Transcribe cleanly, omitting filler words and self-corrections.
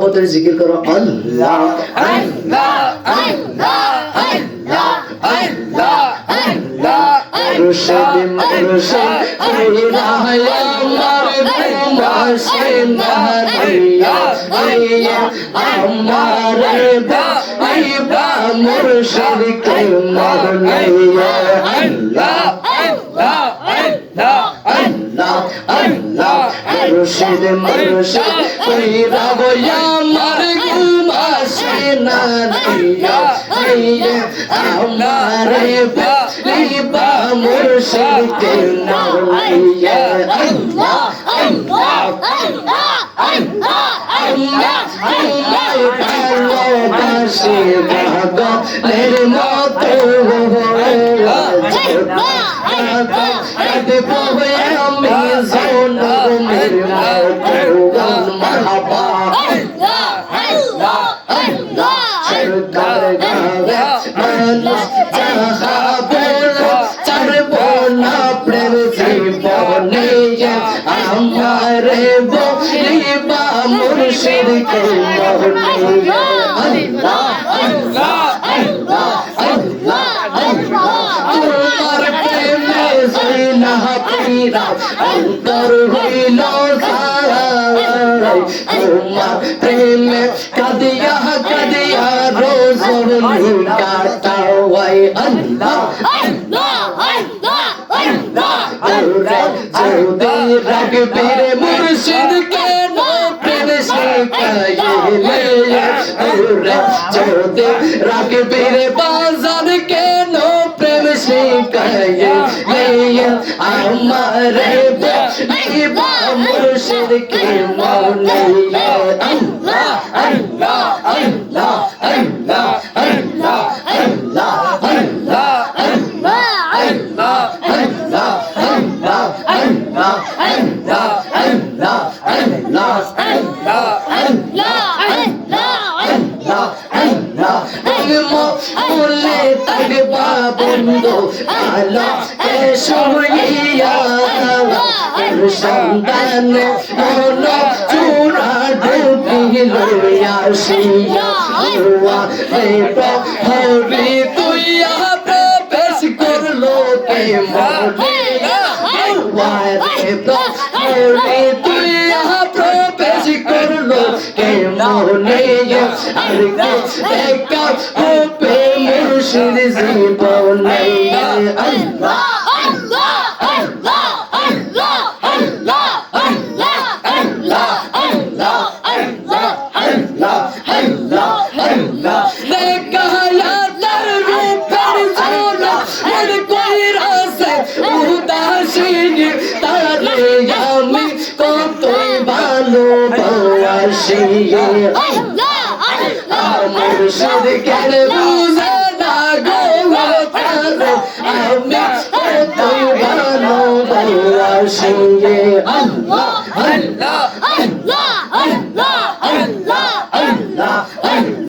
ওদের জিকির করো আল্লাহ আল্লাহ আল্লাহ আল্লাহ আল্লাহ আল্লাহ মুর্শিদ মুর্শিদ কইরা আমার ঘুমাসে না দিয়া আইয়া আমার বাবা মুর্শিদ কে মরনাইয়া আল্লাহ আল্লাহ আল্লাহ আল্লাহ আল্লাহ মুর্শিদ মুর্শিদ কইরা আমার ঘুমাসে না দিয়া আইয়া আমার বাবা মুর্শিদ কে মরনাইয়া আল্লাহ আল্লাহ আল্লাহ আল্লাহ ভালোবাসি পাগলের মতো আমি জনমের মতো মারহাবা সরকার গাবে মানুষ যাহা বলো ছাড়ব না প্রেম জীবনে আমারে বলিবা মুর্শিদ কে মরনাইয়া আল্লাহ আল্লাহ আল্লাহ আল্লাহ আল্লাহ তোমার প্রেমে জইনা পীরা অন্তর হইল তোমার প্রেমে কাদিয়া কাদিয়া রোজনি কাটাওয়াই আল্লাহ আল্লাহ আল্লাহ আল্লাহ যদি রাখবি রে মুর্শিদ কেন প্রেম শিখাইলে যদি রাখবি রে বাজার কেন প্রেম শিখাইলে আমার বলিবা মুর্শিদ কে মরনাইয়া আল্লাহ আল্লাহ আল্লাহ আল্লাহ আল্লাহ আল্লাহ আল্লাহ আল্লাহ আল্লাহ আল্লাহ আল্লাহ আল্লাহ আল্লাহ আল্লাহ আল্লাহ আল্লাহ আল্লাহ আল্লাহ বলে থাকবা বন্ধু আল্লাহ শুইয়া সন্তান মন চূড়া ঢুকি লইয়া শিয়া হবি তুইয়া প্রবেশ করলো কে মরনাইয়া হবি তুইয়া প্রবেশ করলো কে মরনাইয়া আর দেখা হবে মুর্শিদ জীবনে আল্লাহ আল্লাহ আল্লাহ আল্লাহ আল্লাহ আল্লাহ আল্লাহ আল্লাহ আল্লাহ আল্লাহ আল্লাহ আল্লাহ দেখা আল্লাহর রূপের ঝলক মন কইরাছে উদাসীন তারে আমি কতই ভালোবাসি আল্লাহ আল্লাহ মুর্শিদ কেন বুঝে না গো তারে আমি কতই ভালোবাসি আল্লাহ আল্লাহ আল্লাহ